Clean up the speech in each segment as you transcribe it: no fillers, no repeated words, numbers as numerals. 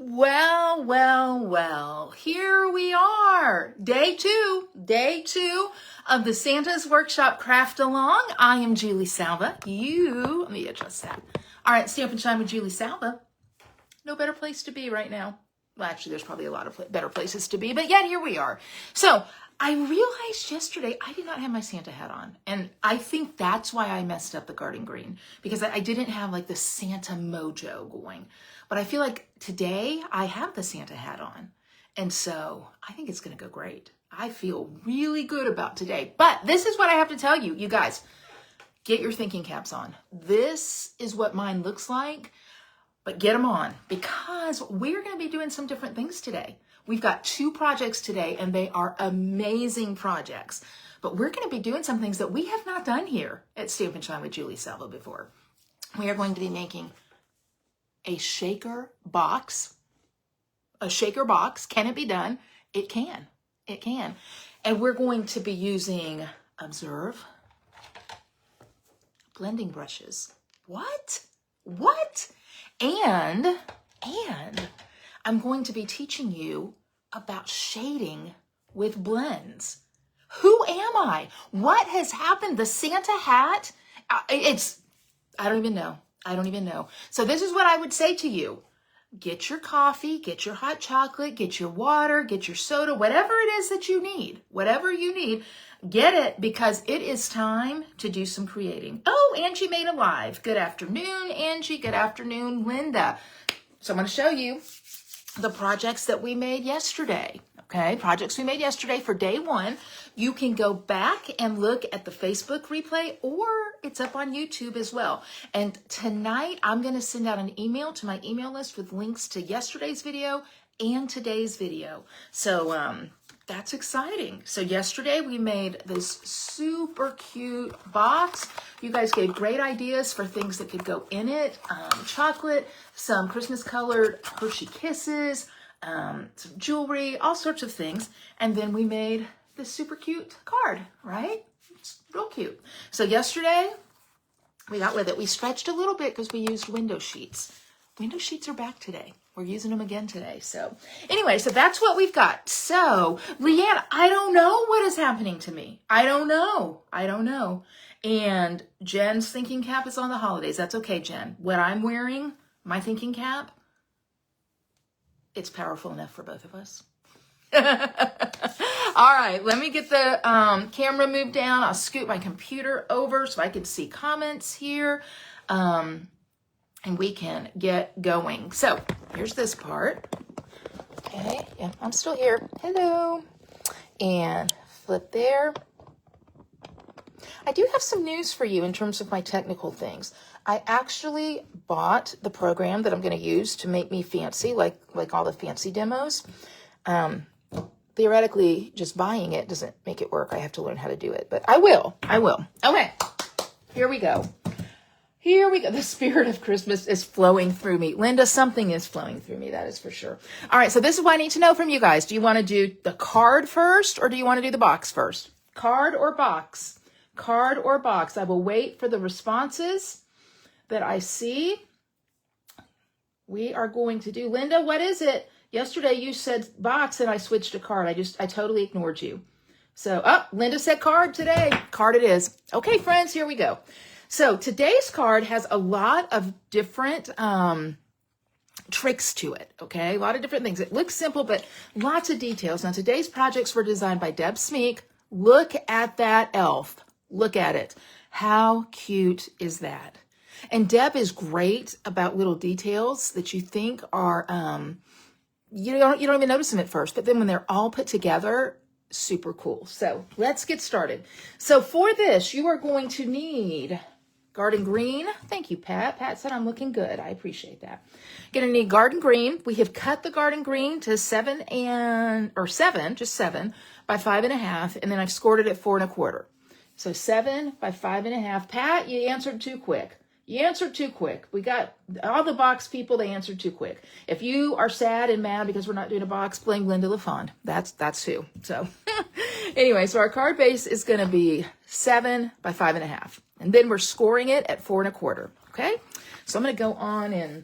Well, well, well, here we are. Day two of the Santa's Workshop Craft Along. I am Julie Salva. Let me adjust that. All right, Stamp and Shine with Julie Salva. No better place to be right now. Well, actually, there's probably a lot of better places to be, but yet here we are. So I realized yesterday I did not have my Santa hat on. And I think that's why I messed up the garden green, because I didn't have like the Santa mojo going. But I feel like today I have the Santa hat on. And so I think it's going to go great. I feel really good about today. But this is what I have to tell you, you guys. Get your thinking caps on. This is what mine looks like. But get them on, because we're going to be doing some different things today. We've got 2 projects today, and they are amazing projects. But we're going to be doing some things that we have not done here at Stamp and Shine with Julie Salva before. We are going to be making a shaker box. A shaker box. Can it be done? It can. It can. And we're going to be using, observe, blending brushes. What? And I'm going to be teaching you about shading with blends. Who am I? What has happened? The Santa hat? I don't even know. So this is what I would say to you. Get your coffee, get your hot chocolate, get your water, get your soda, whatever it is that you need. Whatever you need, get it, because it is time to do some creating. Oh, Angie made a live. Good afternoon, Angie. Good afternoon, Linda. So I'm going to show you the projects that we made yesterday. Okay, projects we made yesterday for day 1. You can go back and look at the Facebook replay, or it's up on YouTube as well. And tonight I'm going to send out an email to my email list with links to yesterday's video and today's video. So that's exciting. So yesterday we made this super cute box. You guys gave great ideas for things that could go in it. Chocolate, some Christmas colored Hershey Kisses, some jewelry, all sorts of things. And then we made this super cute card, right? It's real cute. So yesterday we got with it. We stretched a little bit because we used window sheets. Window sheets are back today. We're using them again today. So anyway, so that's what we've got. So Leanne, I don't know what is happening to me. I don't know. And Jen's thinking cap is on the holidays. That's okay, Jen. What I'm wearing, my thinking cap, it's powerful enough for both of us. All right, let me get the camera moved down. I'll scoot my computer over so I can see comments here. And we can get going. So here's this part. Okay, yeah, I'm still here. Hello. And flip there. I do have some news for you in terms of my technical things. I actually bought the program that I'm going to use to make me fancy, like all the fancy demos. Theoretically, just buying it doesn't make it work. I have to learn how to do it, but I will. Okay, here we go. The spirit of Christmas is flowing through me. Linda, something is flowing through me. That is for sure. All right, so this is what I need to know from you guys. Do you want to do the card first, or do you want to do the box first? Card or box? Card or box? I will wait for the responses that I see. We are going to do, Linda, what is it? Yesterday you said box and I switched to card. I totally ignored you. So, Linda said card today. Card it is. Okay, friends, here we go. So today's card has a lot of different tricks to it, okay? A lot of different things. It looks simple, but lots of details. Now, today's projects were designed by Deb Smeek. Look at that elf. Look at it. How cute is that? And Deb is great about little details that you think are, you don't even notice them at first, but then when they're all put together, super cool. So let's get started. So for this, you are going to need garden green. Thank you, Pat. Pat said I'm looking good. I appreciate that. Going to need garden green. We have cut the garden green to 7 by 5.5, and then I've scored it at 4 1/4. So 7 by 5.5. Pat, you answered too quick. We got all the box people, they answered too quick. If you are sad and mad because we're not doing a box, blame Linda LaFond. That's who. So anyway, so our card base is going to be 7 by 5.5. And then we're scoring it at 4 1/4. Okay? So I'm going to go on and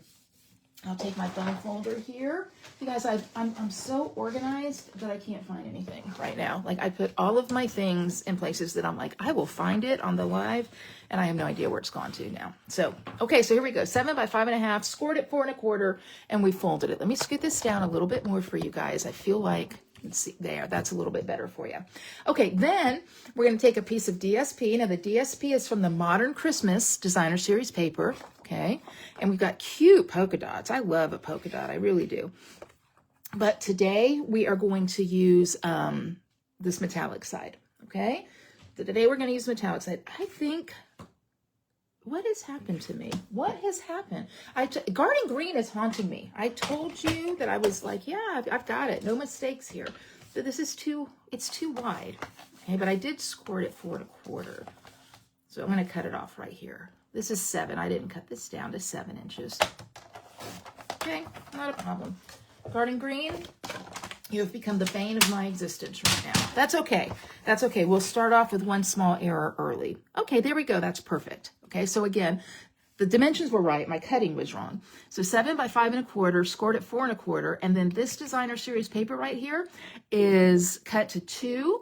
I'll take my phone folder here. You guys, I'm so organized that I can't find anything right now. Like, I put all of my things in places that I'm like, I will find it on the live, and I have no idea where it's gone to now. So, okay, so here we go. 7 by 5.5, scored at 4 1/4, and we folded it. Let me scoot this down a little bit more for you guys. I feel like, let's see, there, that's a little bit better for you. Okay, then we're going to take a piece of DSP. Now, the DSP is from the Modern Christmas Designer Series paper. Okay, and we've got cute polka dots. I love a polka dot, I really do. But today we are going to use this metallic side, okay? So today we're going to use metallic side. I think, what has happened to me? What has happened? Garden green is haunting me. I told you that I was like, yeah, I've got it. No mistakes here. But this is it's too wide. Okay, but I did score it at 4 1/4. So I'm going to cut it off right here. This is 7. I didn't cut this down to 7 inches. Okay, not a problem. Garden green, you have become the bane of my existence right now. That's okay. That's okay. We'll start off with one small error early. Okay, there we go. That's perfect. Okay, so again, the dimensions were right. My cutting was wrong. So 7 by 5 1/4, scored at 4 1/4. And then this Designer Series paper right here is cut to 2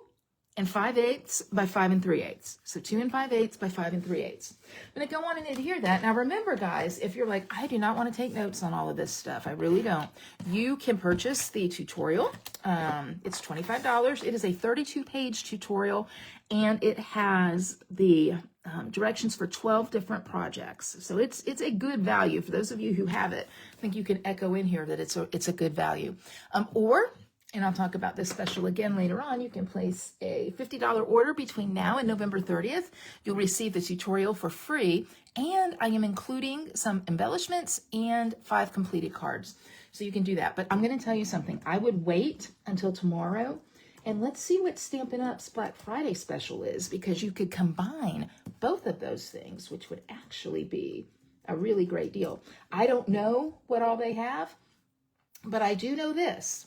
5/8 by 5 3/8. So 2 5/8 by 5 3/8. I'm going to go on and adhere that. Now remember, guys, if you're like, I do not want to take notes on all of this stuff, I really don't, you can purchase the tutorial. It's $25. It is a 32-page tutorial, and it has the directions for 12 different projects. So it's a good value. For those of you who have it, I think you can echo in here that it's a good value. And I'll talk about this special again later on, you can place a $50 order between now and November 30th. You'll receive the tutorial for free, and I am including some embellishments and 5 completed cards. So you can do that. But I'm going to tell you something. I would wait until tomorrow, and let's see what Stampin' Up's Black Friday special is, because you could combine both of those things, which would actually be a really great deal. I don't know what all they have, but I do know this.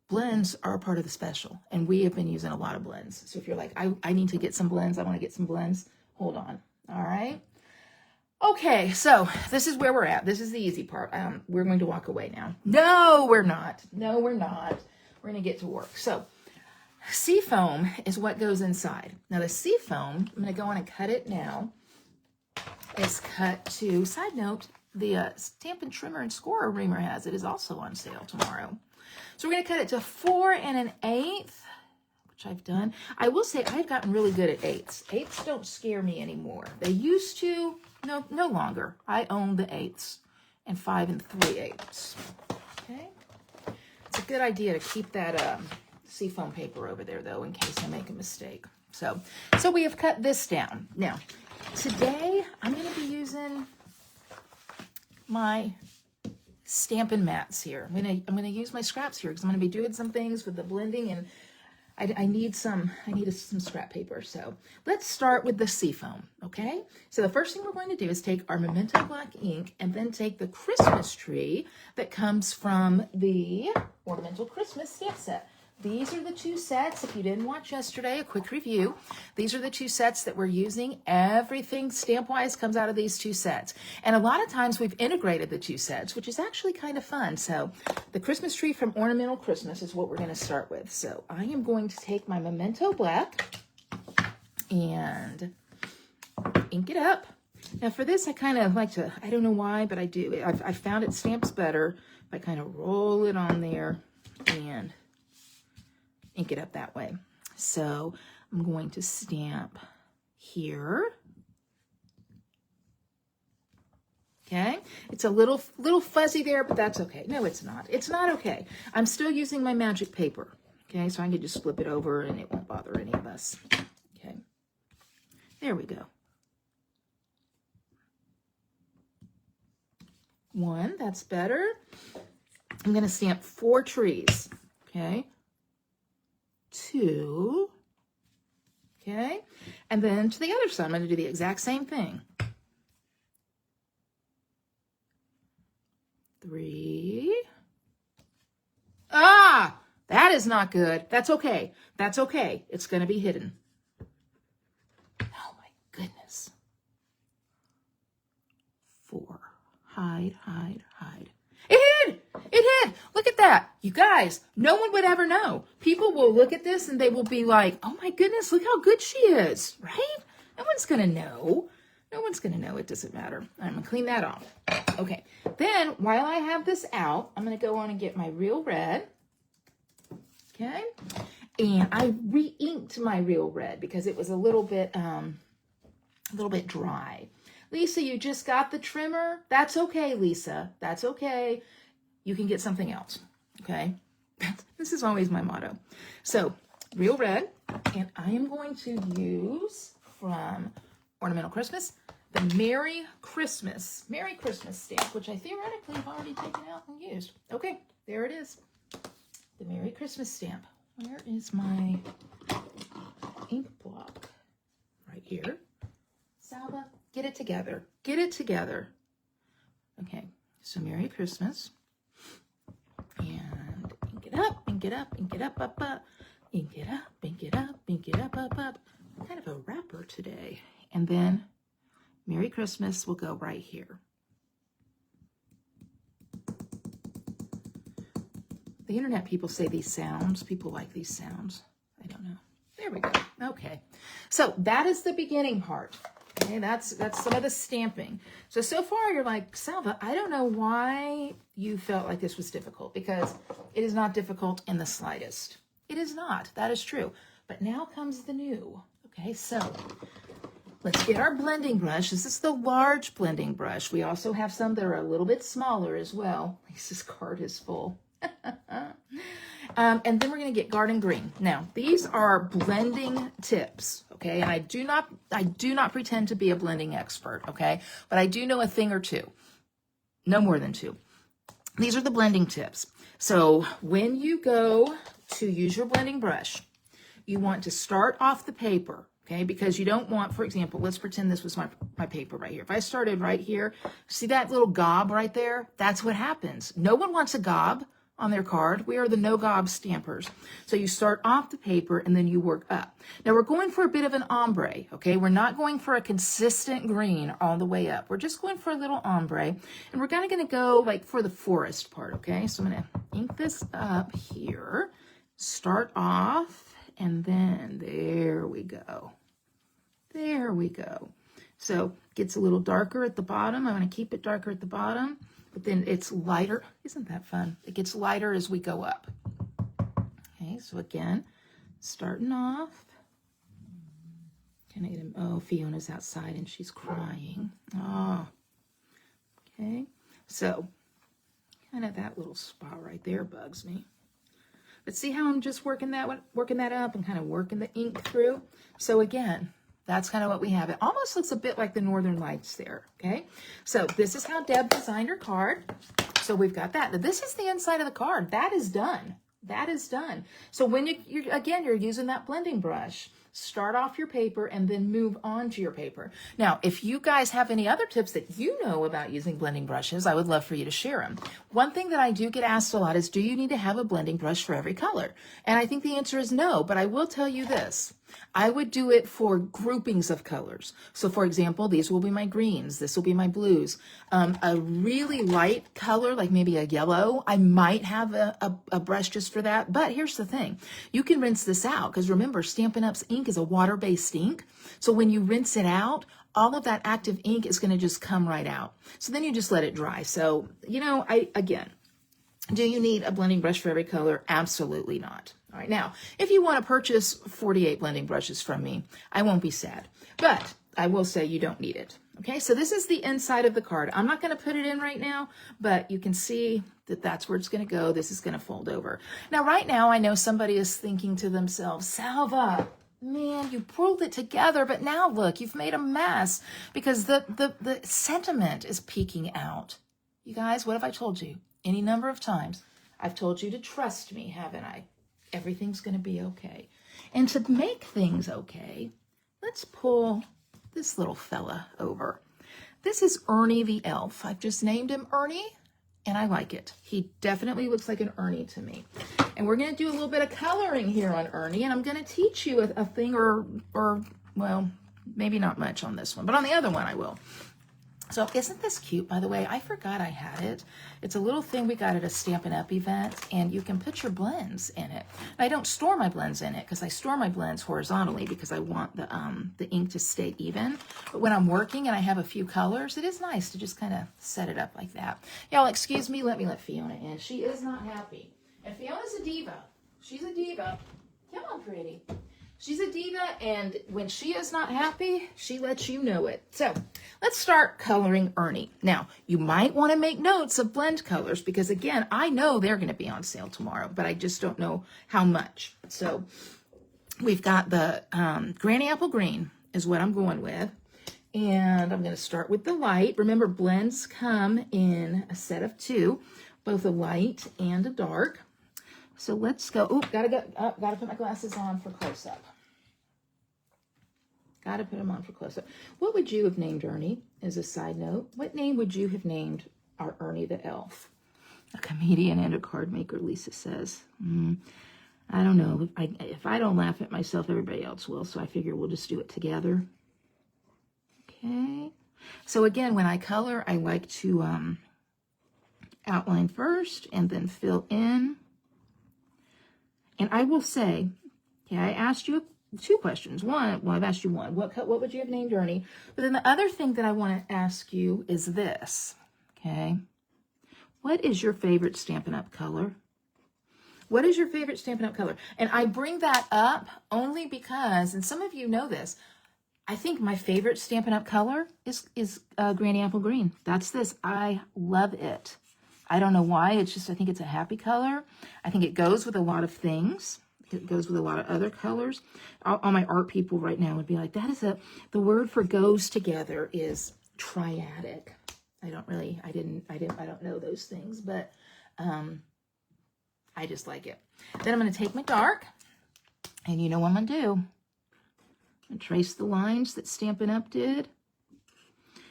Blends are a part of the special, and we have been using a lot of blends. So if you're like, I need to get some blends, I want to get some blends, hold on. All right. Okay, so this is where we're at. This is the easy part. We're going to walk away now. No, we're not. No, we're not. We're going to get to work. So seafoam is what goes inside. Now the seafoam, I'm going to go on and cut it now. It's cut to, side note, the Stampin' Trimmer and Scorer Reamer has it, is also on sale tomorrow. So we're going to cut it to 4 1/8, which I've done. I will say I've gotten really good at 8s. 8s don't scare me anymore. They used to, no longer. I own the 8s and 5 3/8. Okay. It's a good idea to keep that seafoam paper over there, though, in case I make a mistake. So we have cut this down. Now, today I'm going to be using my Stampin' mats here. I'm gonna use my scraps here because I'm gonna be doing some things with the blending, and I need some scrap paper. So let's start with the seafoam, okay? So the first thing we're going to do is take our Memento Black ink and then take the Christmas tree that comes from the Ornamental Christmas stamp set. These are the 2 sets. If you didn't watch yesterday, a quick review. These are the 2 sets that we're using. Everything stamp-wise comes out of these 2 sets. And a lot of times we've integrated the 2 sets, which is actually kind of fun. So the Christmas tree from Ornamental Christmas is what we're going to start with. So I am going to take my Memento Black and ink it up. Now for this, I kind of like to, I don't know why, but I do. I found it stamps better if I kind of roll it on there and ink it up that way. So I'm going to stamp here. Okay, it's a little fuzzy there, but that's okay. No, it's not. It's not okay. I'm still using my magic paper. Okay, so I can just flip it over and it won't bother any of us. Okay, there we go. 1, that's better. I'm going to stamp 4 trees. Okay. 2, okay, and then to the other side, I'm going to do the exact same thing. 3, that is not good. That's okay. That's okay. It's going to be hidden. Oh my goodness. 4. hide, hide, hide. It hid! It hid! Look at that. You guys, no one would ever know. People will look at this and they will be like, oh my goodness, look how good she is, right? No one's going to know. No one's going to know. It doesn't matter. I'm going to clean that off. Okay. Then, while I have this out, I'm going to go on and get my real red. Okay. And I re-inked my real red because it was a little bit dry. Lisa, you just got the trimmer? That's okay, Lisa. That's okay. You can get something else. Okay. This is always my motto. So, real red. And I am going to use from Ornamental Christmas, the Merry Christmas stamp, which I theoretically have already taken out and used. Okay, there it is. The Merry Christmas stamp. Where is my ink block? Right here. Salva, get it together. Get it together. Okay, so Merry Christmas. And ink it up, ink it up, ink it up, up, up. Ink it up, ink it up, ink it up, up, up. Kind of a wrapper today. And then Merry Christmas will go right here. The internet people say these sounds. People like these sounds. I don't know. There we go. Okay. So that is the beginning part. Okay, that's some of the stamping. So far you're like, Salva, I don't know why you felt like this was difficult, because it is not difficult in the slightest. It is not. That is true. But now comes the new. Okay, so let's get our blending brush. This is the large blending brush. We also have some that are a little bit smaller as well. Lisa's card is full. And then we're going to get Garden Green. Now, these are blending tips, okay? And I do not pretend to be a blending expert, okay? But I do know a thing or two. No more than two. These are the blending tips. So when you go to use your blending brush, you want to start off the paper, okay? Because you don't want, for example, let's pretend this was my paper right here. If I started right here, see that little gob right there? That's what happens. No one wants a gob on their card. We are the no gob stampers. So you start off the paper and then you work up. Now we're going for a bit of an ombre, okay? We're not going for a consistent green all the way up. We're just going for a little ombre, and we're kind of going to go like for the forest part, okay? So I'm going to ink this up here, start off, and then there we go. There we go. So it gets a little darker at the bottom. I'm going to keep it darker at the bottom, but then it's lighter. Isn't that fun? It gets lighter as we go up. Okay, so again, starting off. Can I get him? Oh, Fiona's outside and she's crying. Oh, okay. So kind of that little spot right there bugs me. But see how I'm just working that up and kind of working the ink through? So again, that's kind of what we have. It almost looks a bit like the Northern Lights there, okay? So this is how Deb designed her card. So we've got that. Now this is the inside of the card. That is done. That is done. So when you're using that blending brush, start off your paper and then move on to your paper. Now, if you guys have any other tips that you know about using blending brushes, I would love for you to share them. One thing that I do get asked a lot is, do you need to have a blending brush for every color? And I think the answer is no, but I will tell you this. I would do it for groupings of colors. So for example, these will be my greens. This will be my blues. A really light color, like maybe a yellow, I might have a brush just for that. But here's the thing. You can rinse this out, because remember, Stampin' Up's ink is a water-based ink. So when you rinse it out, all of that active ink is going to just come right out. So then you just let it dry. So, you know, again, do you need a blending brush for every color? Absolutely not. All right, now, if you want to purchase 48 blending brushes from me, I won't be sad. But I will say you don't need it. Okay, so this is the inside of the card. I'm not going to put it in right now, but you can see that that's where it's going to go. This is going to fold over. Now, right now, I know somebody is thinking to themselves, Salva, man, you pulled it together, but now look, you've made a mess because the sentiment is peeking out. You guys, what have I told you? Any number of times. I've told you to trust me, haven't I? Everything's going to be okay. And to make things okay, let's pull this little fella over. This is Ernie the elf. I've just named him Ernie, and I like it. He definitely looks like an Ernie to me. And we're going to do a little bit of coloring here on Ernie, and I'm going to teach you a thing or well, maybe not much on this one, but on the other one I will. So isn't this cute, by the way? I forgot I had it. It's a little thing we got at a Stampin' Up event, and you can put your blends in it. I don't store my blends in it because I store my blends horizontally because I want the ink to stay even. But when I'm working and I have a few colors, it is nice to just kind of set it up like that. Y'all, excuse me, let me let Fiona in. She is not happy. And Fiona's a diva. She's a diva. Come on, pretty. She's a diva, and when she is not happy, she lets you know it. So let's start coloring Ernie. Now, you might want to make notes of blend colors because, again, I know they're going to be on sale tomorrow, but I just don't know how much. So we've got the Granny Apple Green is what I'm going with, and I'm going to start with the light. Remember, blends come in a set of 2, both a light and a dark. So let's go. Oh, gotta put my glasses on for close-up. Gotta put them on for close-up. What would you have named Ernie, as a side note? What name would you have named our Ernie the elf? A comedian and a card maker, Lisa says. I don't know. If I don't laugh at myself, everybody else will. So I figure we'll just do it together. Okay. So again, when I color, I like to outline first and then fill in. And I will say, okay, I asked you 2 questions. One, well, I've asked you one. What would you have named Ernie? But then the other thing that I want to ask you is this, okay? What is your favorite Stampin' Up! Color? What is your favorite Stampin' Up! Color? And I bring that up only because, and some of you know this, I think my favorite Stampin' Up! Color is Granny Apple Green. That's this. I love it. I don't know why. It's just, I think it's a happy color. I think it goes with a lot of things. It goes with a lot of other colors. All my art people right now would be like, the word for goes together is triadic. I don't know those things, but I just like it. Then I'm going to take my dark, and you know what I'm going to do. I'm going to trace the lines that Stampin' Up! Did.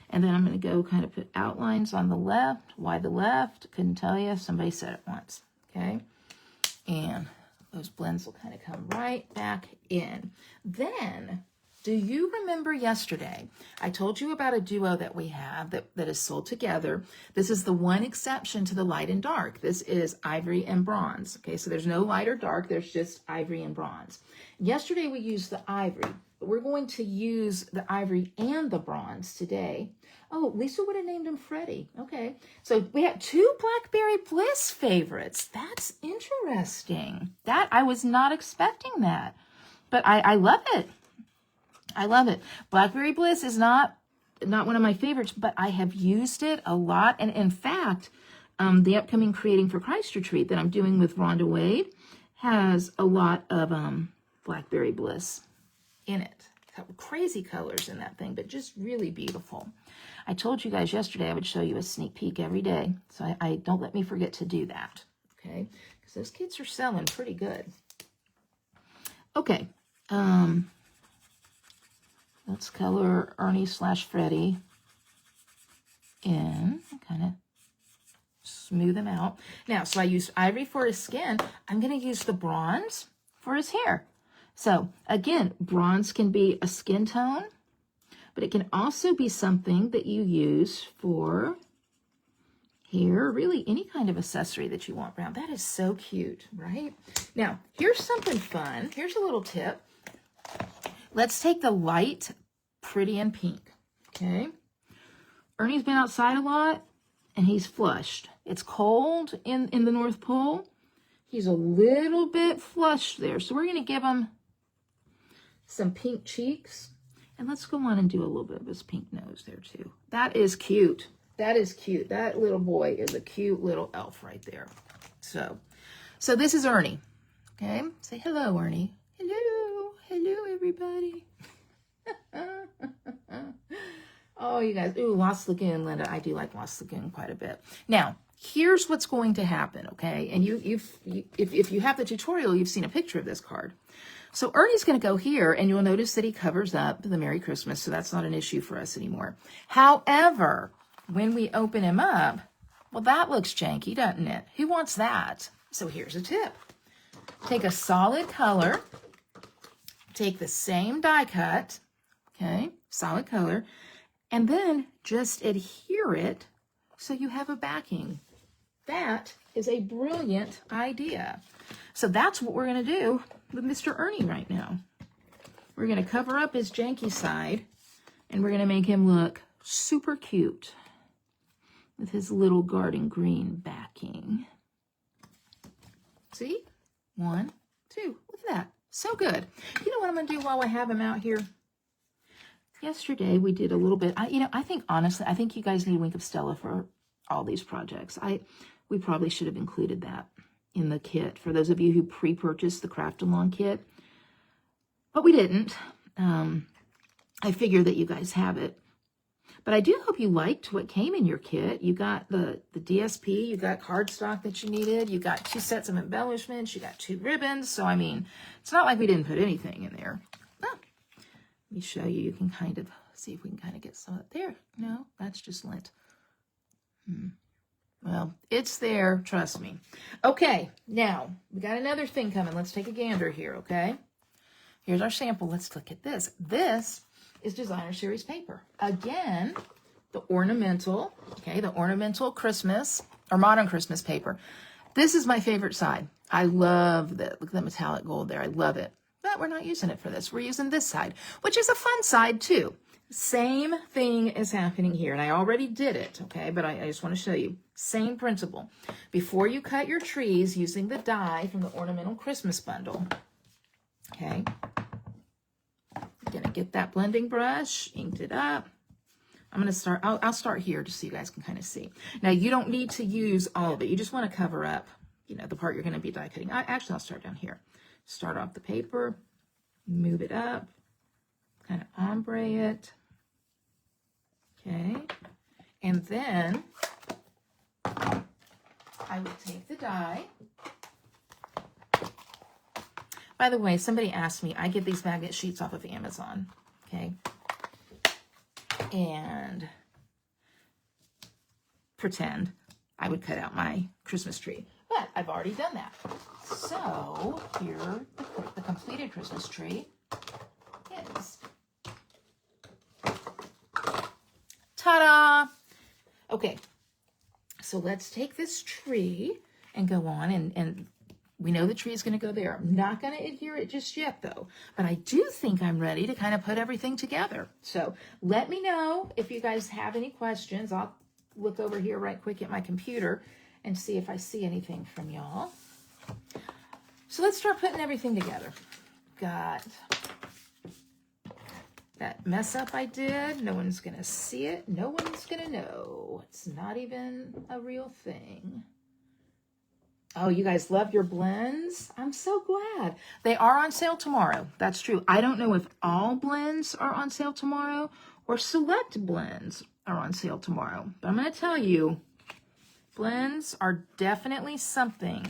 And then I'm going to go kind of put outlines on the left. Why the left? Couldn't tell you. Somebody said it once. Okay. And those blends will kind of come right back in. Then, do you remember yesterday, I told you about a duo that we have that is sold together. This is the one exception to the light and dark. This is ivory and bronze. Okay, so there's no light or dark. There's just ivory and bronze. Yesterday we used the ivory. But we're going to use the ivory and the bronze today. Oh, Lisa would have named him Freddie. Okay. So we had 2 Blackberry Bliss favorites. That's interesting. I was not expecting that. But I love it. I love it. Blackberry Bliss is not one of my favorites, but I have used it a lot. And in fact, the upcoming Creating for Christ retreat that I'm doing with Rhonda Wade has a lot of Blackberry Bliss in it. Crazy colors in that thing, but just really beautiful. I told you guys yesterday I would show you a sneak peek every day, so I don't let me forget to do that, okay? Because those kids are selling pretty good. Okay, let's color Ernie / Freddie in, kind of smooth him out. Now, so I used ivory for his skin. I'm going to use the bronze for his hair. So again, bronze can be a skin tone, but it can also be something that you use for hair, really any kind of accessory that you want brown. That is so cute, right? Now, here's something fun. Here's a little tip. Let's take the light, pretty, and pink, okay? Ernie's been outside a lot, and he's flushed. It's cold in the North Pole. He's a little bit flushed there, so we're going to give him some pink cheeks. And let's go on and do a little bit of his pink nose there too. That is cute. That is cute. That little boy is a cute little elf right there. So this is Ernie. Okay, say hello, Ernie. Hello. Hello, everybody. Oh, you guys. Ooh, Lost Lagoon, Linda. I do like Lost Lagoon quite a bit. Now, here's what's going to happen, okay? And if you have the tutorial, you've seen a picture of this card. So Ernie's going to go here, and you'll notice that he covers up the Merry Christmas, so that's not an issue for us anymore. However, when we open him up, well, that looks janky, doesn't it? Who wants that? So here's a tip. Take a solid color, take the same die cut, okay, solid color, and then just adhere it so you have a backing. That is a brilliant idea. So that's what we're going to do with Mr. Ernie right now. We're going to cover up his janky side, and we're going to make him look super cute with his little garden green backing. See? 1, 2. Look at that. So good. You know what I'm going to do while I have him out here? Yesterday we did a little bit. I think honestly, I think you guys need Wink of Stella for all these projects. We probably should have included that in the kit for those of you who pre-purchased the Craft Along kit, but we didn't. I figure that you guys have it. But I do hope you liked what came in your kit. You got the DSP, you got cardstock that you needed, you got 2 sets of embellishments, you got 2 ribbons. So, I mean, it's not like we didn't put anything in there. Oh, let me show you. You can kind of see if we can kind of get some of it there. No, that's just lint. Well, it's there. Trust me. Okay, now, we got another thing coming. Let's take a gander here, okay? Here's our sample. Let's look at this. This is Designer Series paper. Again, the ornamental, okay, the ornamental Christmas or modern Christmas paper. This is my favorite side. I love that. Look at that metallic gold there. I love it. But we're not using it for this. We're using this side, which is a fun side too. Same thing is happening here, and I already did it, okay, but I just want to show you. Same principle. Before you cut your trees using the die from the Ornamental Christmas Bundle, okay, I'm going to get that blending brush, inked it up. I'm going to start, I'll start here just so you guys can kind of see. Now, you don't need to use all of it. You just want to cover up, the part you're going to be die cutting. Actually, I'll start down here. Start off the paper, move it up, kind of ombre it, okay, and then I would take the die. By the way, somebody asked me, I get these magnet sheets off of Amazon, okay, and pretend I would cut out my Christmas tree, but I've already done that. So here, the completed Christmas tree is. Ta-da! Okay, so let's take this tree and go on, and we know the tree is going to go there. I'm not going to adhere it just yet, though, but I do think I'm ready to kind of put everything together. So let me know if you guys have any questions. I'll look over here right quick at my computer and see if I see anything from y'all. So let's start putting everything together. Got that mess up I did. No one's going to see it. No one's going to know. It's not even a real thing. Oh, you guys love your blends? I'm so glad. They are on sale tomorrow. That's true. I don't know if all blends are on sale tomorrow or select blends are on sale tomorrow. But I'm going to tell you, blends are definitely something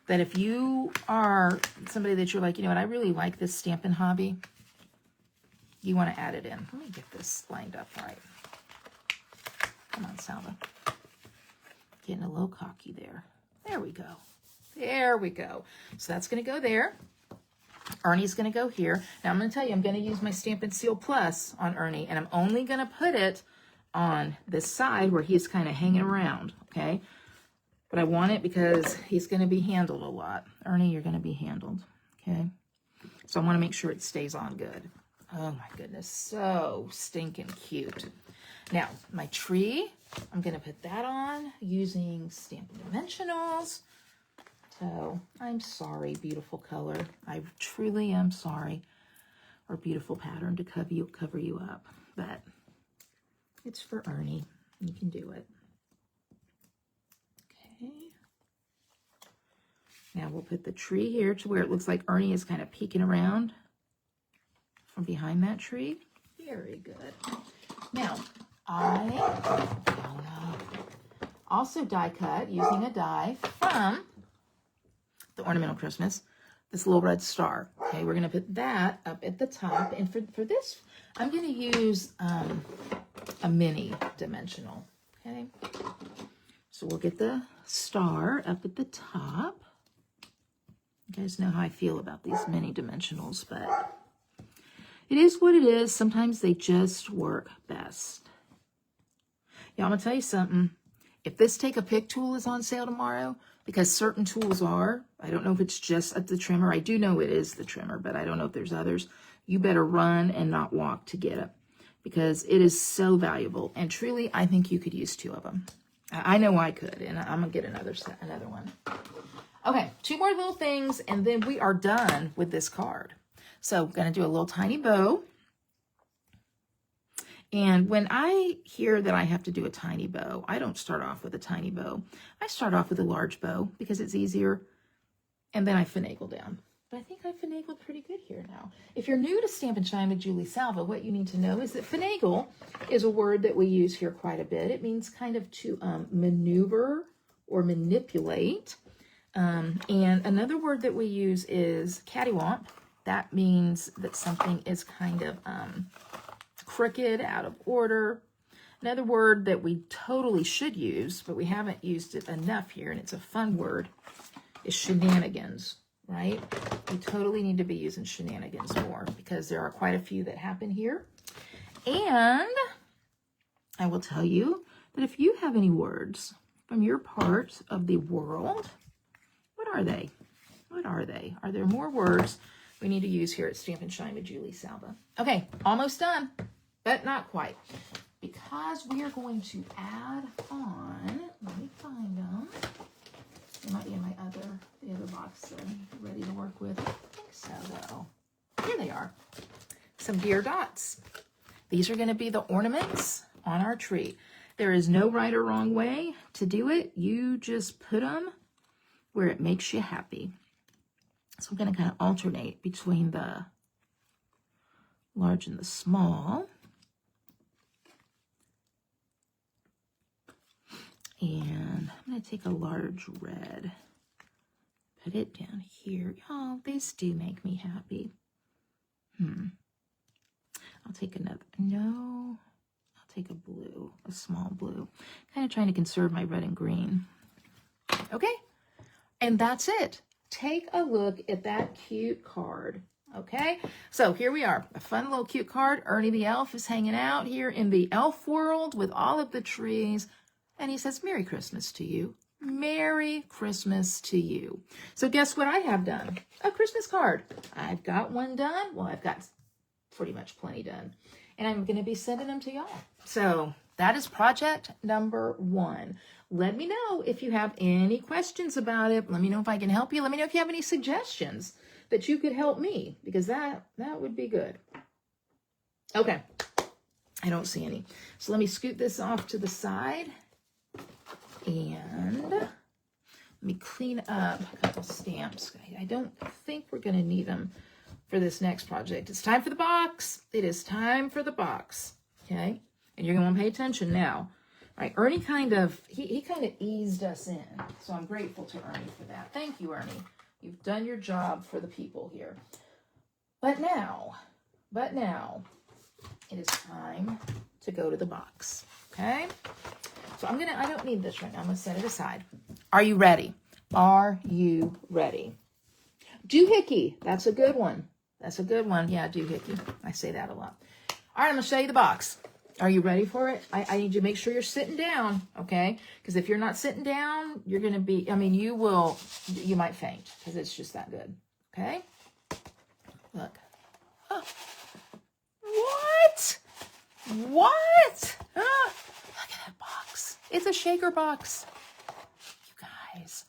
that if you are somebody that you're like, you know what, I really like this stamping hobby, you want to add it in. Let me get this lined up right. Come on, Salva. Getting a little cocky there. There we go. There we go. So that's going to go there. Ernie's going to go here. Now I'm going to tell you, I'm going to use my Stampin' Seal Plus on Ernie, and I'm only going to put it on this side where he's kind of hanging around, okay? But I want it because he's going to be handled a lot. Ernie, you're going to be handled, okay? So I want to make sure it stays on good. Oh my goodness, so stinking cute. Now, my tree, I'm going to put that on using Stampin' Dimensionals. So, I'm sorry, beautiful color. I truly am sorry. Or beautiful pattern to cover you up. But it's for Ernie. You can do it. Okay. Now, we'll put the tree here to where it looks like Ernie is kind of peeking around from behind that tree. Very good. Now, I also die cut using a die from the Ornamental Christmas, this little red star. Okay, we're going to put that up at the top. And for this, I'm going to use a mini dimensional. Okay, so we'll get the star up at the top. You guys know how I feel about these mini dimensionals, but It is what it is. Sometimes they just work best. Yeah, I'm going to tell you something. If this Take a Pick tool is on sale tomorrow, because certain tools are, I don't know if it's just at the trimmer. I do know it is the trimmer, but I don't know if there's others. You better run and not walk to get it, because it is so valuable. And truly, I think you could use 2 of them. I know I could, and I'm going to get another one. Okay, 2 more little things, and then we are done with this card. So I'm going to do a little tiny bow. And when I hear that I have to do a tiny bow, I don't start off with a tiny bow. I start off with a large bow because it's easier, and then I finagle down. But I think I finagled pretty good here now. If you're new to Stamp and Shine with Julie Salva, what you need to know is that finagle is a word that we use here quite a bit. It means kind of to maneuver or manipulate. And another word that we use is cattywomp. That means that something is kind of crooked, out of order. Another word that we totally should use, but we haven't used it enough here, and it's a fun word, is shenanigans, right? We totally need to be using shenanigans more, because there are quite a few that happen here. And I will tell you that if you have any words from your part of the world, what are they? What are they? Are there more words we need to use here at Stamp and Shine with Julie Salva? Okay, almost done, but not quite, because we are going to add on, let me find them. They might be in the other box that I'm ready to work with. I think so, though. Here they are. Some deer dots. These are going to be the ornaments on our tree. There is no right or wrong way to do it. You just put them where it makes you happy. So I'm going to kind of alternate between the large and the small. And I'm going to take a large red, put it down here. Oh, these do make me happy. I'll take another. No, I'll take a blue, a small blue. Kind of trying to conserve my red and green. Okay, and that's it. Take a look at that cute card. Okay, so here we are. A fun little cute card. Ernie the elf is hanging out here in the elf world with all of the trees. And he says, Merry Christmas to you. Merry Christmas to you. So guess what I have done? A Christmas card. I've got one done. Well, I've got pretty much plenty done. And I'm going to be sending them to y'all. So that is project number 1. Let me know if you have any questions about it. Let me know if I can help you. Let me know if you have any suggestions that you could help me, because that would be good. Okay. I don't see any. So let me scoot this off to the side. And let me clean up a couple stamps. I don't think we're going to need them for this next project. It's time for the box. It is time for the box. Okay? And you're going to pay attention now. All right, Ernie kind of eased us in. So I'm grateful to Ernie for that. Thank you, Ernie. You've done your job for the people here. But now, it is time to go to the box. Okay? So I don't need this right now. I'm going to set it aside. Are you ready? Are you ready? Doohickey. That's a good one. That's a good one. Yeah, doohickey. I say that a lot. All right, I'm going to show you the box. Are you ready for it? I need you to make sure you're sitting down, okay? Because if you're not sitting down, you're going to be, you might faint, because it's just that good, okay? Look. Oh. What? What? Look at that box. It's a shaker box. You guys.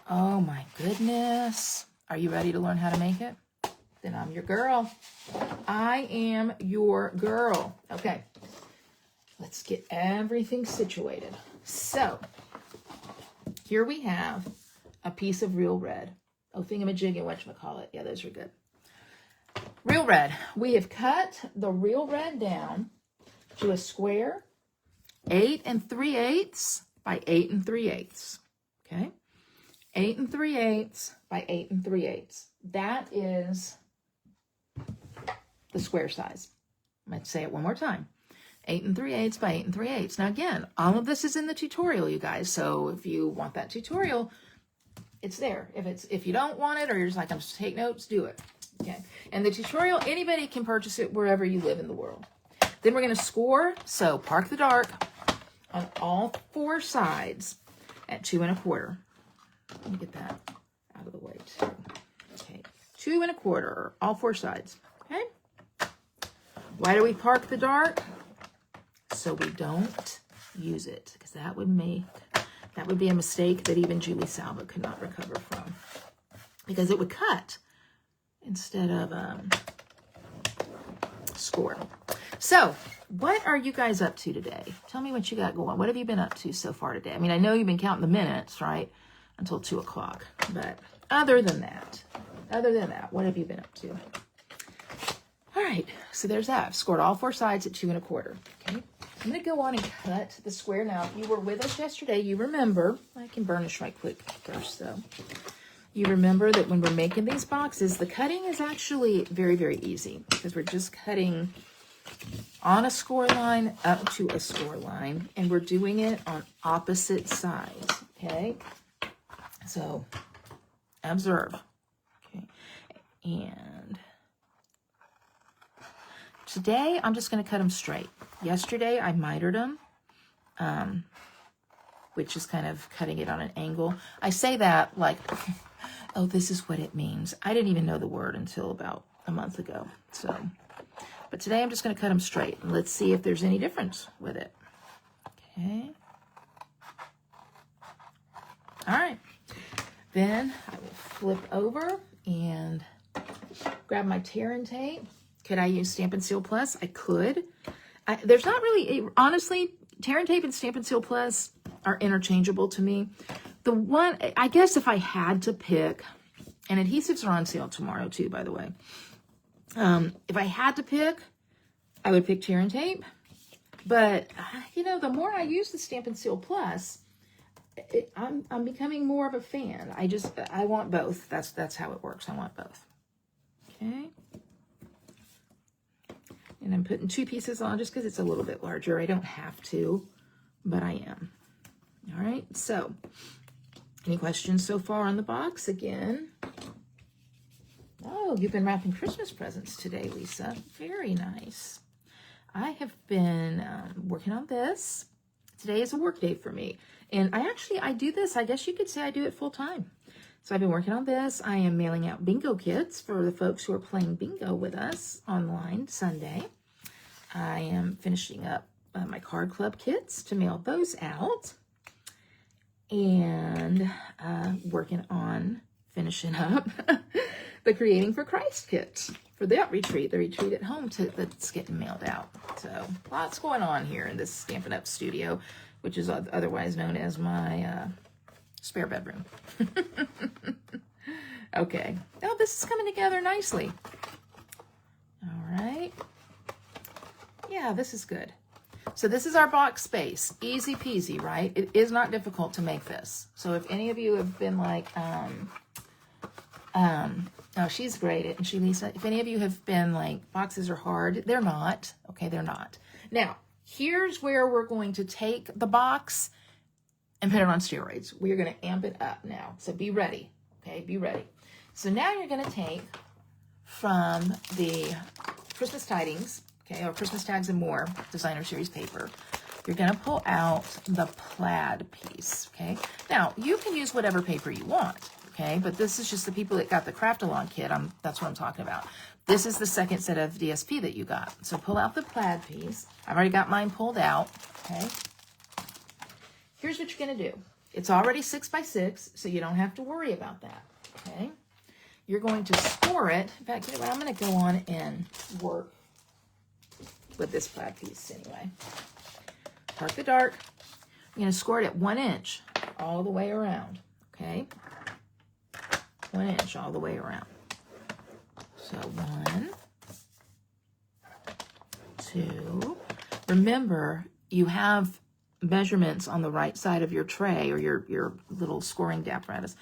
Oh my goodness. Are you ready to learn how to make it? Then I'm your girl. I am your girl. Okay. Let's get everything situated. So, here we have a piece of real red. Oh, thingamajig and whatchamacallit. Yeah, those are good. Real red. We have cut the real red down to a square 8 3/8 by 8 3/8. Okay? 8 3/8 by 8 3/8. That is the square size. Let's say it one more time. 8 3/8 by 8 3/8. Now again, all of this is in the tutorial, you guys. So if you want that tutorial, It's there. If you don't want it, or you're just like, I'm just take notes, do it. Okay. And the tutorial, anybody can purchase it wherever you live in the world. Then we're going to score. So park the dark on all 4 sides at 2 1/4. Let me get that out of the way too. Okay. 2 1/4, all 4 sides. Okay. Why do we park the dark? So we don't use it, because that would be a mistake that even Julie Salva could not recover from, because it would cut instead of score. So what are you guys up to today? Tell me what you got going. What have you been up to so far today? I mean, I know you've been counting the minutes, right, until 2 o'clock, but other than that, what have you been up to? All right, so there's that. I've scored all 4 sides at 2 1/4. Okay, I'm going to go on and cut the square now. If you were with us yesterday, you remember, I can burnish right quick first though. You remember that when we're making these boxes, the cutting is actually very, very easy, because we're just cutting on a score line up to a score line, and we're doing it on opposite sides, okay? So observe, okay? And today, I'm just going to cut them straight. Yesterday, I mitered them, which is kind of cutting it on an angle. I say that like, oh, this is what it means. I didn't even know the word until about a month ago. So, but today I'm just going to cut them straight. And let's see if there's any difference with it. Okay. All right. Then I will flip over and grab my tear and tape. Could I use Stampin' Seal Plus? I could. There's not really, honestly, tear and tape and Stampin' Seal Plus are interchangeable to me. The one, I guess if I had to pick, and adhesives are on sale tomorrow too, by the way. If I had to pick, I would pick tear and tape. But, you know, the more I use the Stampin' Seal Plus, I'm becoming more of a fan. I want both. That's how it works. I want both. Okay. And I'm putting 2 pieces on just because it's a little bit larger. I don't have to, but I am. All right. So, any questions so far on the box? Again. Oh, you've been wrapping Christmas presents today, Lisa. Very nice. I have been working on this. Today is a work day for me. And I do this, I guess you could say I do it full time. So I've been working on this. I am mailing out bingo kits for the folks who are playing bingo with us online Sunday. I am finishing up my card club kits to mail those out. And working on finishing up the Creating for Christ kit for that retreat, the retreat at home that's getting mailed out. So lots going on here in this Stampin' Up studio, which is otherwise known as my spare bedroom. Okay. Oh, this is coming together nicely. All right. Yeah, this is good. So this is our box space. Easy peasy, right? It is not difficult to make this. So if any of you have been like, oh, she's great, isn't she, Lisa? If any of you have been like, boxes are hard, they're not. Okay, they're not. Now, here's where we're going to take the box and put it on steroids. We are going to amp it up now. So be ready. Okay, be ready. So now you're going to take from the Christmas Tidings, okay, or Christmas Tags and More designer series paper. You're going to pull out the plaid piece, okay? Now, you can use whatever paper you want, okay? But this is just the people that got the Craft-A-Long kit. That's what I'm talking about. This is the second set of DSP that you got. So pull out the plaid piece. I've already got mine pulled out, okay? Here's what you're going to do. It's already 6 by 6, so you don't have to worry about that, okay? You're going to score it. In fact, you know what? I'm going to go on and work with this plaid piece anyway. Park the dark. I'm going to score it at 1 inch all the way around, okay? 1 inch all the way around. So 1, 2. Remember, you have measurements on the right side of your tray or your little scoring apparatus,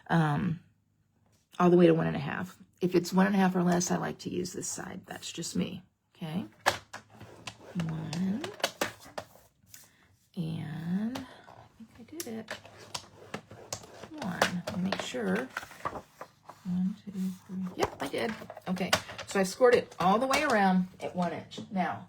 all the way to 1.5. If it's 1.5 or less, I like to use this side. That's just me. Okay. 1. And I think I did it. 1. Let me make sure. 1, 2, 3. Yep, I did. Okay, so I scored it all the way around at 1 inch. Now,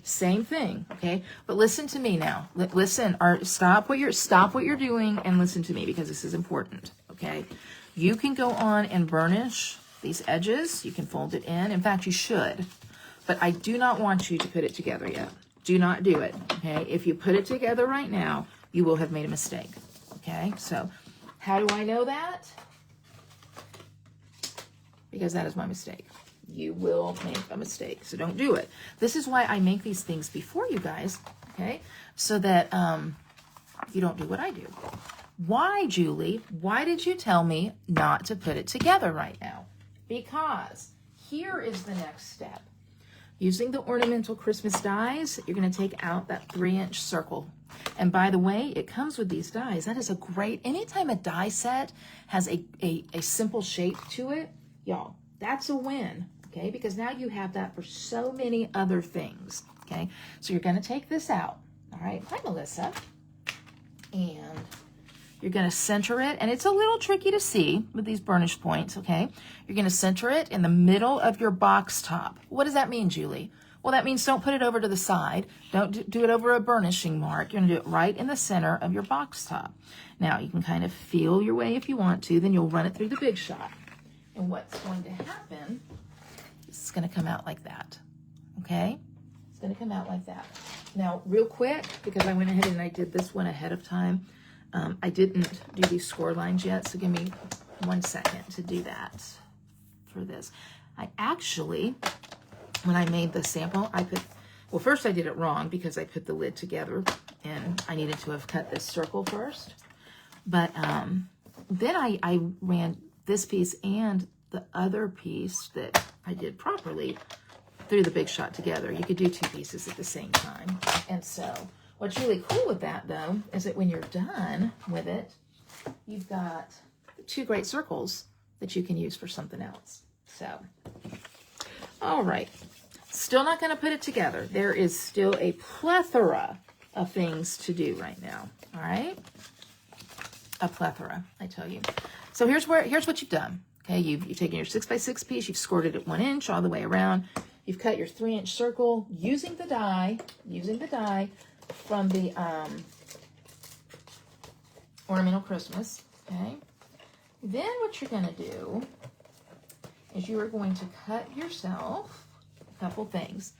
same thing, okay? But listen to me now. Listen, or stop what you're doing and listen to me, because this is important, okay? You can go on and burnish these edges. You can fold it in. In fact, you should. But I do not want you to put it together yet. Do not do it, okay? If you put it together right now, you will have made a mistake, okay? So how do I know that? Because that is my mistake. You will make a mistake, so don't do it. This is why I make these things before you guys, okay? So that you don't do what I do. Why, Julie? Why did you tell me not to put it together right now? Because here is the next step. Using the ornamental Christmas dies, you're going to take out that 3-inch circle. And by the way, it comes with these dies. That is a great, anytime a die set has a simple shape to it, y'all, that's a win, okay? Because now you have that for so many other things, okay? So you're going to take this out, all right? Hi, Melissa. And you're going to center it, and it's a little tricky to see with these burnish points, okay? You're going to center it in the middle of your box top. What does that mean, Julie? Well, that means don't put it over to the side. Don't do it over a burnishing mark. You're going to do it right in the center of your box top. Now, you can kind of feel your way if you want to. Then you'll run it through the Big Shot. And what's going to happen is it's going to come out like that, okay? It's going to come out like that. Now, real quick, because I went ahead and I did this one ahead of time, I didn't do these score lines yet, so give me 1 second to do that for this. I actually, when I made the sample, well, first I did it wrong because I put the lid together and I needed to have cut this circle first. But then I ran this piece and the other piece that I did properly through the Big Shot together. You could do 2 pieces at the same time. And so what's really cool with that, though, is that when you're done with it, you've got 2 great circles that you can use for something else. So, all right. Still not going to put it together. There is still a plethora of things to do right now. All right? A plethora, I tell you. So here's what you've done. Okay, you've taken your 6x6 piece, you've scored it at 1 inch all the way around. You've cut your 3-inch circle using the die from the Ornamental Christmas. Okay. Then what you're going to do is you are going to cut yourself a couple things.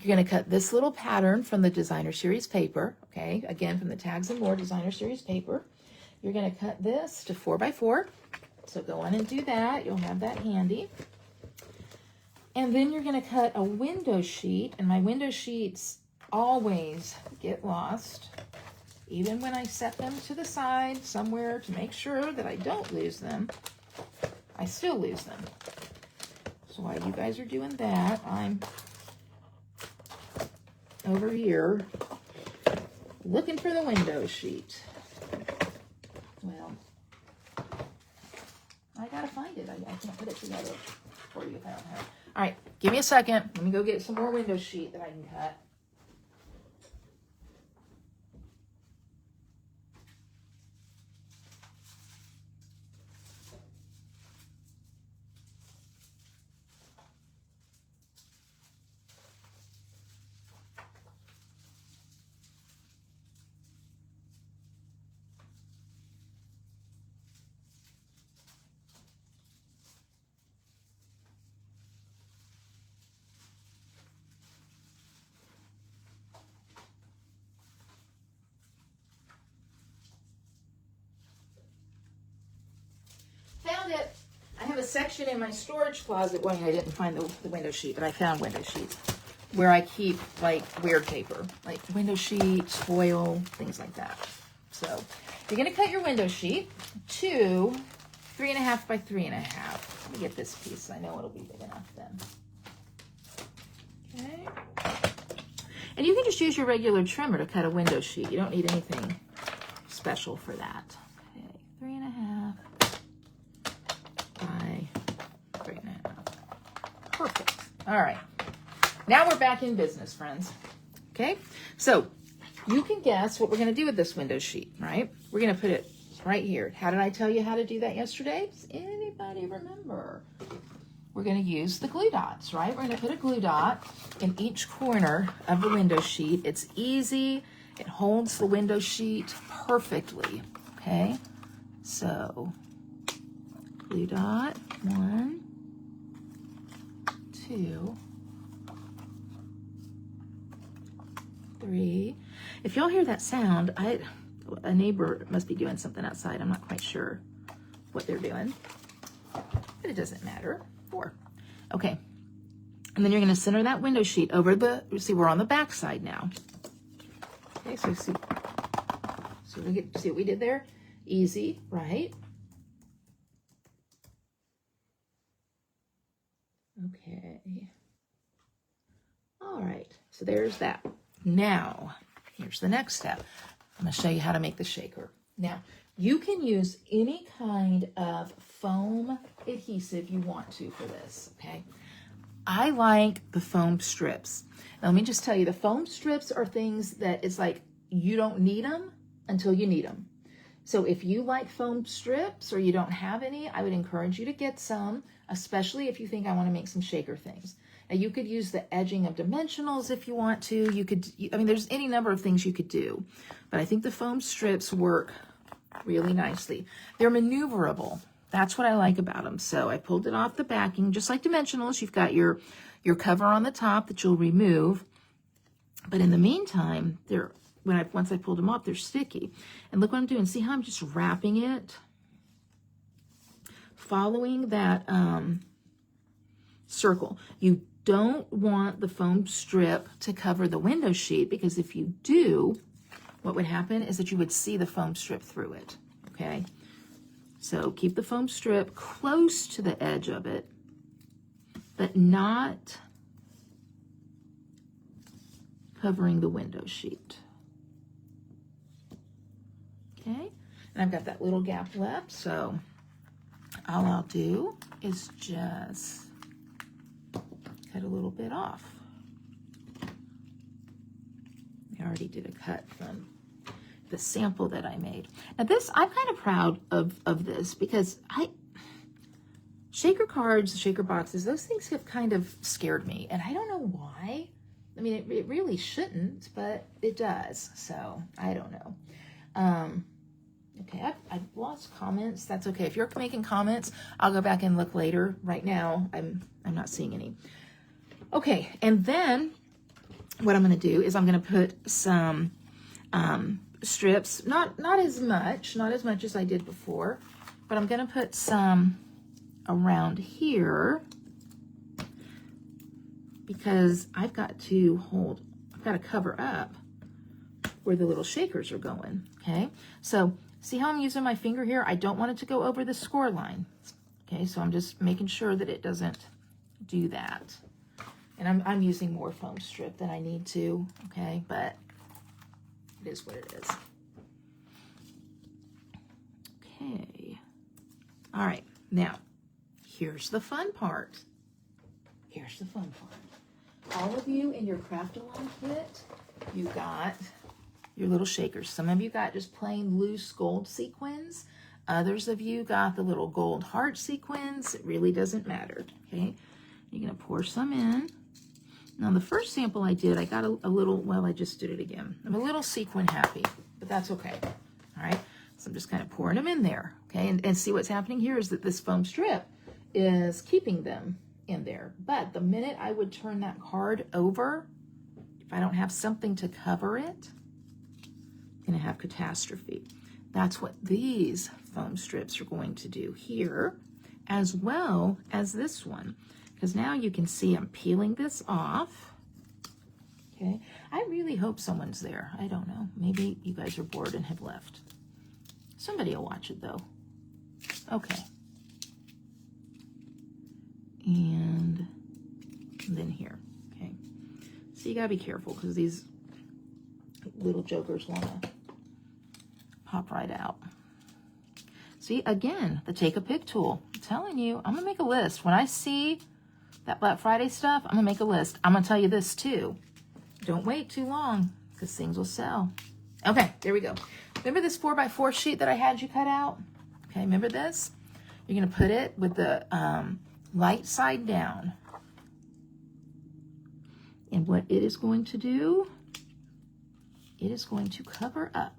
You're going to cut this little pattern from the Designer Series paper. Okay, again from the Tags and More Designer Series paper. You're going to cut this to 4x4. So go on and do that. You'll have that handy. And then you're going to cut a window sheet. And my window sheets always get lost. Even when I set them to the side somewhere to make sure that I don't lose them, I still lose them. So while you guys are doing that, I'm over here looking for the window sheet. Well, I gotta find it. I can't put it together for you if I don't have it. All right, give me a second. Let me go get some more window sheet that I can cut. Found it. I have a section in my storage closet. Well, I didn't find the window sheet, but I found window sheets where I keep like weird paper, like window sheets, foil, things like that. So you're going to cut your window sheet to 3.5 by 3.5. Let me get this piece. I know it'll be big enough then. Okay. And you can just use your regular trimmer to cut a window sheet. You don't need anything special for that. Okay, 3.5 by 3.5. Perfect. All right. Now we're back in business, friends. Okay. So you can guess what we're going to do with this window sheet, right? We're going to put it right here. How did I tell you how to do that yesterday? Does anybody remember? We're going to use the glue dots, right? We're going to put a glue dot in each corner of the window sheet. It's easy. It holds the window sheet perfectly, okay? So, glue dot, 1, 2, 3. If y'all hear that sound, a neighbor must be doing something outside. I'm not quite sure what they're doing, but it doesn't matter. 4. Okay. And then you're going to center that window sheet over see, we're on the back side now. Okay, so see what we did there? Easy, right? Okay. All right, so there's that. Now, here's the next step. I'm going to show you how to make the shaker. Now, you can use any kind of foam adhesive you want to for this, okay? I like the foam strips. Now, let me just tell you, the foam strips are things that it's like you don't need them until you need them. So if you like foam strips or you don't have any, I would encourage you to get some, especially if you think I want to make some shaker things. Now, you could use the edging of dimensionals if you want to. I mean, there's any number of things you could do, but I think the foam strips work really nicely. They're maneuverable. That's what I like about them. So I pulled it off the backing, just like dimensionals. You've got your cover on the top that you'll remove. But in the meantime, once I pulled them off, they're sticky. And look what I'm doing. See how I'm just wrapping it? Following that circle. You don't want the foam strip to cover the window sheet, because if you do, what would happen is that you would see the foam strip through it, okay? So keep the foam strip close to the edge of it, but not covering the window sheet, okay? And I've got that little gap left, so all I'll do is just cut a little bit off. I already did a cut from the sample that I made. Now this, I'm kind of proud of this, because shaker cards, shaker boxes, those things have kind of scared me, and I don't know why. I mean, it really shouldn't, but it does, so I don't know. Okay, I've lost comments. That's okay. If you're making comments, I'll go back and look later. Right now, I'm not seeing any. Okay, and then what I'm going to do is I'm going to put some strips, not as much as I did before, but I'm going to put some around here, because I've got to cover up where the little shakers are going, okay? So see how I'm using my finger here? I don't want it to go over the score line, okay? So I'm just making sure that it doesn't do that. And I'm using more foam strip than I need to, okay? But it is what it is. Okay. All right. Now, here's the fun part. Here's the fun part. All of you in your Craft-A-Line kit, you got your little shakers. Some of you got just plain loose gold sequins. Others of you got the little gold heart sequins. It really doesn't matter, okay? You're going to pour some in. Now, the first sample I did, I got a little, well, I just did it again. I'm a little sequin happy, but that's okay. All right, so I'm just kind of pouring them in there, okay? And see what's happening here is that this foam strip is keeping them in there. But the minute I would turn that card over, if I don't have something to cover it, I'm going to have catastrophe. That's what these foam strips are going to do here, as well as this one. Because now you can see I'm peeling this off, okay? I really hope someone's there. I don't know. Maybe you guys are bored and have left. Somebody will watch it, though. Okay. And then here, okay? So you got to be careful, because these little jokers want to pop right out. See, again, the take a pic tool. I'm telling you, I'm going to make a list. When I see that Black Friday stuff, I'm going to make a list. I'm going to tell you this too. Don't wait too long, because things will sell. Okay, there we go. Remember this 4x4 sheet that I had you cut out? Okay, remember this? You're going to put it with the light side down. And what it is going to do, it is going to cover up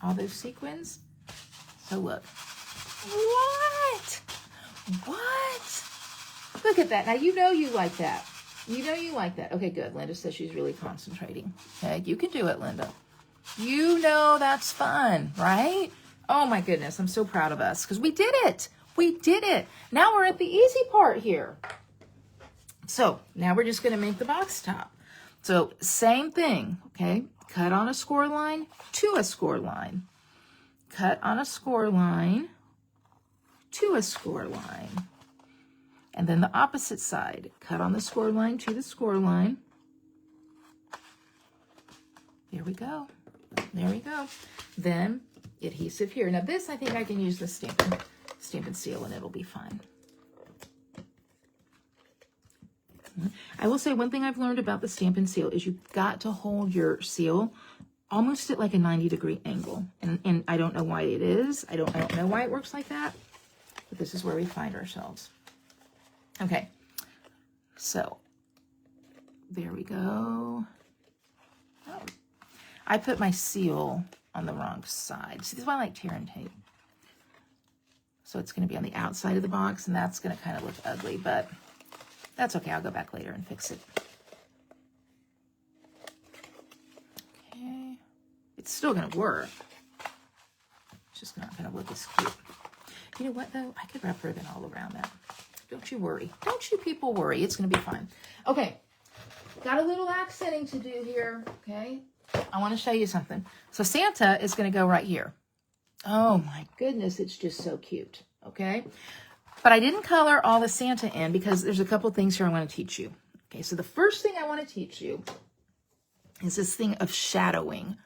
all those sequins. So look. What? What? Look at that. Now, you know you like that. You know you like that. Okay, good. Linda says she's really concentrating. Okay, you can do it, Linda. You know that's fun, right? Oh, my goodness. I'm so proud of us because we did it. We did it. Now we're at the easy part here. So now we're just going to make the box top. So same thing, okay? Cut on a score line to a score line. Cut on a score line to a score line. And then the opposite side. Cut on the score line to the score line. There we go. There we go. Then adhesive here. Now this, I think I can use the stamp and seal and it'll be fine. I will say one thing I've learned about the stamp and seal is you've got to hold your seal almost at like a 90-degree angle. And I don't know why it is. I don't know why it works like that. But this is where we find ourselves. Okay. So there we go. Oh, I put my seal on the wrong side. See, this is why I like tear and tape. So it's going to be on the outside of the box, and that's going to kind of look ugly, but that's okay. I'll go back later and fix it. Okay. It's still going to work. It's just not going to look as cute. You know what, though? I could wrap ribbon all around that. Don't you worry. Don't you people worry. It's going to be fine. Okay. Got a little accenting to do here. Okay. I want to show you something. So Santa is going to go right here. Oh, my goodness. It's just so cute. Okay. But I didn't color all the Santa in because there's a couple things here I want to teach you. Okay, so the first thing I want to teach you is this thing of shadowing.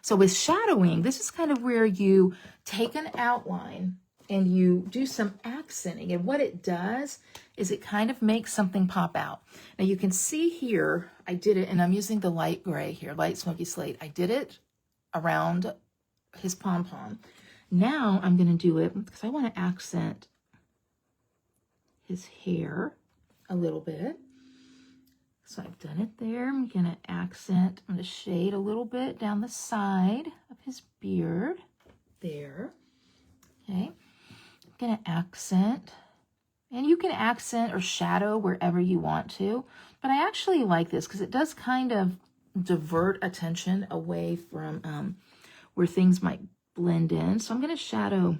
So with shadowing, this is kind of where you take an outline and you do some accenting. And what it does is it kind of makes something pop out. Now you can see here, I did it, and I'm using the light gray here, light smoky slate. I did it around his pom-pom. Now I'm going to do it because I want to accent his hair a little bit. So I've done it there. I'm going to accent, I'm going to shade a little bit down the side of his beard. There. Okay. I'm going to accent. And you can accent or shadow wherever you want to. But I actually like this because it does kind of divert attention away from where things might blend in. So I'm going to shadow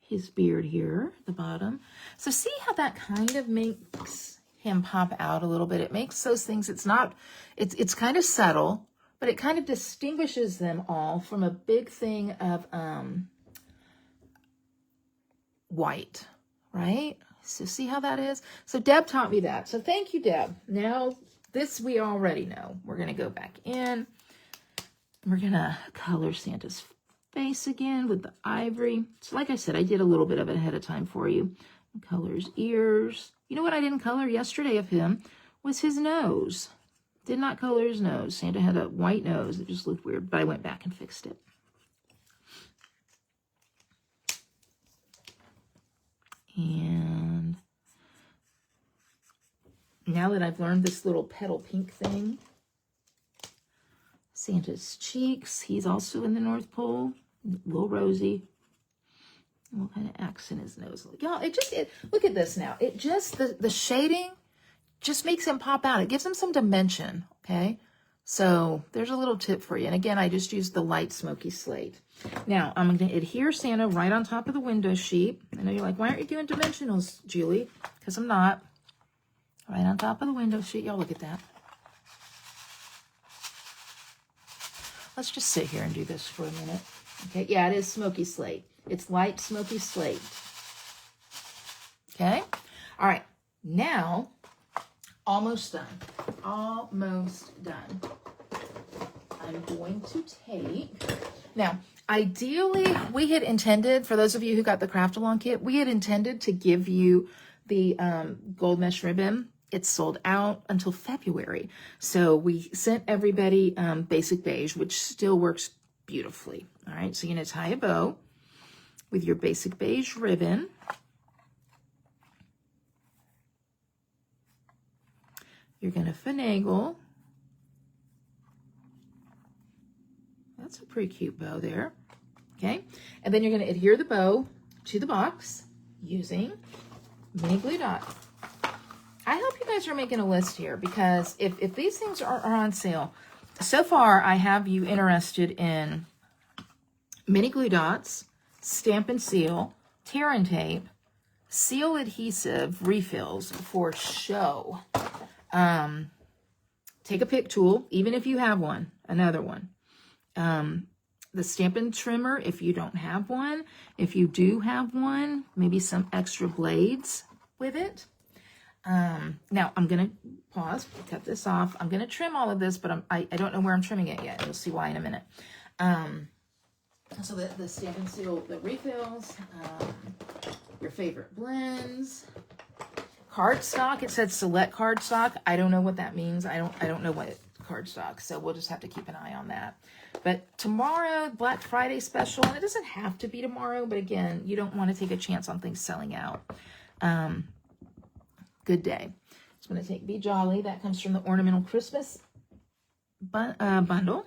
his beard here at the bottom. So see how that kind of makes him pop out a little bit. It makes those things, it's kind of subtle, but it kind of distinguishes them all from a big thing of white, right? So see how that is? So Deb taught me that. So thank you, Deb. Now this we already know. We're going to go back in. We're going to color Santa's face again with the ivory. So like I said, I did a little bit of it ahead of time for you. Colors ears. You know what I didn't color yesterday of him was his nose. Did not color his nose. Santa had a white nose. It just looked weird, but I went back and fixed it. And now that I've learned this little petal pink thing, Santa's cheeks, he's also in the North Pole, a little rosy. And we'll kind of accent his nose. Y'all, look at this now. It just, the shading just makes him pop out. It gives him some dimension, okay? So there's a little tip for you. And again, I just used the light smoky slate. Now, I'm going to adhere Santa right on top of the window sheet. I know you're like, why aren't you doing dimensionals, Julie? Because I'm not. Right on top of the window sheet. Y'all look at that. Let's just sit here and do this for a minute. Okay, yeah, it is smoky slate. It's light smoky slate. Okay, all right, now, almost done. Almost done. I'm going to take, now, ideally, we had intended, for those of you who got the craft along kit, we had intended to give you the gold mesh ribbon It's sold out until February. So we sent everybody basic beige, which still works beautifully. All right, so you're going to tie a bow with your basic beige ribbon. You're going to finagle. That's a pretty cute bow there. Okay, and then you're going to adhere the bow to the box using mini glue dot. I hope you guys are making a list here, because if these things are on sale, so far I have you interested in mini glue dots, stamp and seal, tear and tape, seal adhesive refills for show. Take a pick tool, even if you have one, another one. The Stampin' Trimmer, if you don't have one. If you do have one, maybe some extra blades with it. Now, I'm going to pause, cut this off. I'm going to trim all of this, but I don't know where I'm trimming it yet. You'll see why in a minute. So the Stampin' Seal, the refills, your favorite blends. Cardstock, it said select cardstock. I don't know what that means. I don't know what cardstock, so we'll just have to keep an eye on that. But tomorrow, Black Friday special, and it doesn't have to be tomorrow, but again, you don't want to take a chance on things selling out. Good day. So I'm going to take Be Jolly. That comes from the Ornamental Christmas bundle.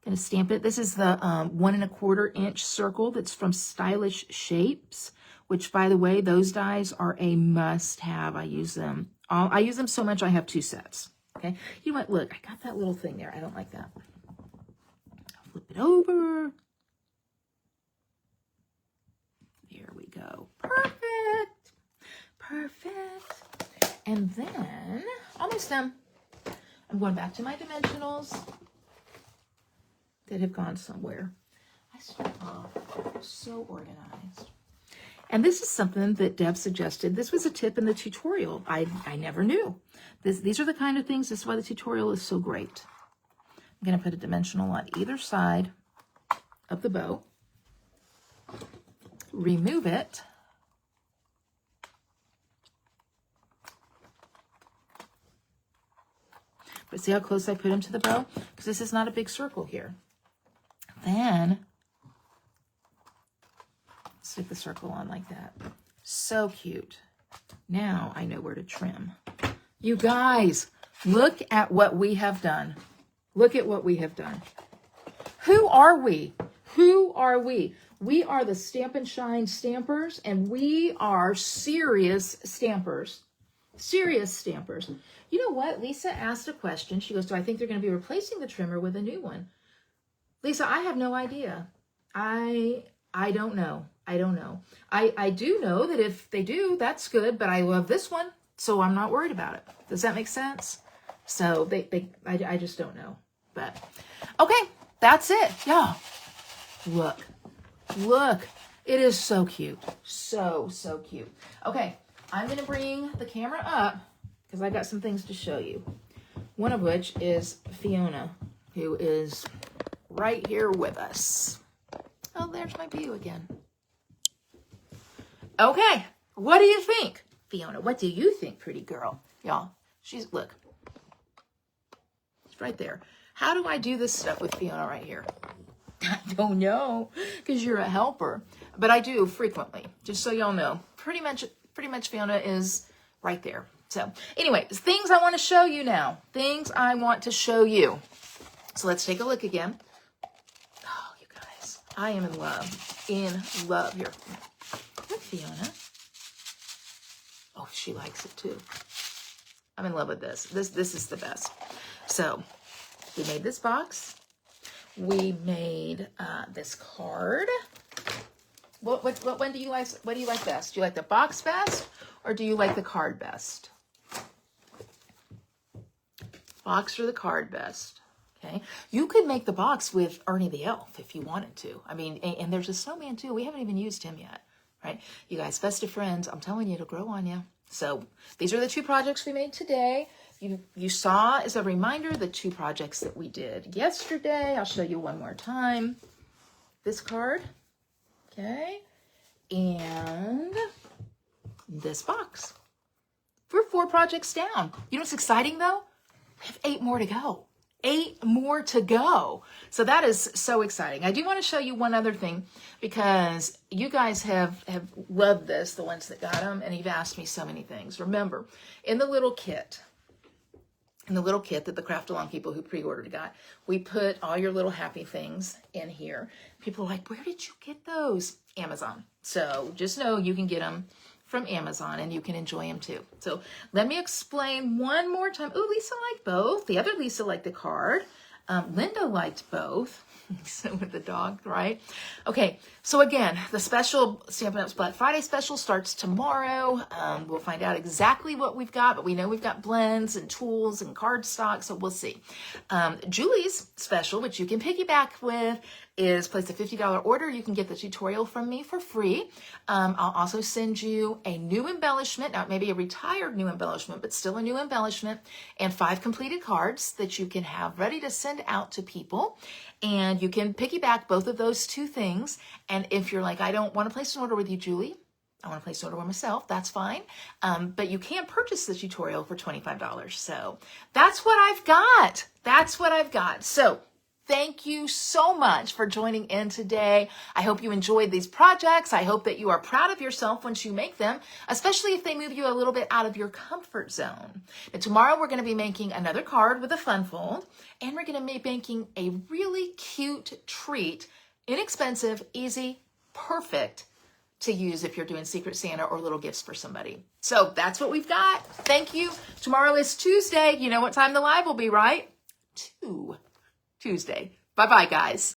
Going to stamp it. This is the 1 1/4 inch circle that's from Stylish Shapes, which, by the way, those dies are a must-have. I use them. I use them so much I have 2 sets. Okay. You know what? Look, I got that little thing there. I don't like that. Flip it over. There we go. Perfect. Perfect. And then, almost done. I'm going back to my dimensionals that have gone somewhere. I start off so organized. And this is something that Deb suggested. This was a tip in the tutorial. I never knew. These are the kind of things, this is why the tutorial is so great. I'm going to put a dimensional on either side of the bow. Remove it. But see how close I put him to the bow? Because this is not a big circle here. Then stick the circle on like that. So cute. Now I know where to trim. You guys, look at what we have done. Look at what we have done. Who are we? Who are we? We are the Stamp and Shine Stampers, and we are serious stampers. Serious stampers. You know what? Lisa asked a question. She goes, do I think they're going to be replacing the trimmer with a new one? Lisa, I have no idea. I don't know. I don't know. I do know that if they do, that's good, but I love this one, so I'm not worried about it. Does that make sense? So I just don't know. But okay, that's it. Yeah. Look. It is so cute. So cute. Okay, I'm going to bring the camera up because I got some things to show you. One of which is Fiona, who is right here with us. Oh, there's my view again. Okay, what do you think? Fiona, what do you think, pretty girl? Y'all, look. It's right there. How do I do this stuff with Fiona right here? I don't know, because you're a helper. But I do frequently, just so y'all know. Pretty much Fiona is right there. So anyway, things I want to show you now. Things I want to show you. So let's take a look again. Oh, you guys, I am in love. In love here. Look, Fiona. Oh, she likes it too. I'm in love with this. This is the best. So we made this box. We made this card. What one do you like? What do you like best? Do you like the box best, or do you like the card best? Box or the card best? Okay. You could make the box with Ernie the Elf if you wanted to. I mean, and there's a snowman too. We haven't even used him yet, right? You guys, Festive Friends, I'm telling you, it'll grow on you. So these are the 2 projects we made today. You saw, as a reminder, the 2 projects that we did yesterday. I'll show you one more time. This card, okay, and this box. We're 4 projects down. You know what's exciting though? We have 8 more to go. 8 more to go. So that is so exciting. I do want to show you one other thing because you guys have loved this, the ones that got them, and you've asked me so many things. Remember, in the little kit that the Craft Along people who pre-ordered got, we put all your little happy things in here. People are like, where did you get those? Amazon. So just know you can get them from Amazon and you can enjoy them too. So let me explain one more time. Oh, Lisa liked both. The other Lisa liked the card. Linda liked both. So with the dog, right? Okay, so again, the special Stampin' Up's Black Friday special starts tomorrow. We'll find out exactly what we've got, but we know we've got blends and tools and cardstock, so we'll see. Julie's special, which you can piggyback with, is place a $50 order. You can get the tutorial from me for free. I'll also send you a new embellishment, not maybe a retired new embellishment, but still a new embellishment, and 5 completed cards that you can have ready to send out to people. And you can piggyback both of those 2 things. And if you're like, I don't want to place an order with you, Julie, I want to place an order with myself, that's fine. But you can purchase the tutorial for $25. So that's what I've got. That's what I've got. So thank you so much for joining in today. I hope you enjoyed these projects. I hope that you are proud of yourself once you make them, especially if they move you a little bit out of your comfort zone. But tomorrow we're going to be making another card with a fun fold, and we're going to be making a really cute treat, inexpensive, easy, perfect to use if you're doing Secret Santa or little gifts for somebody. So that's what we've got. Thank you. Tomorrow is Tuesday. You know what time the live will be, right? 2 Tuesday. Bye-bye, guys.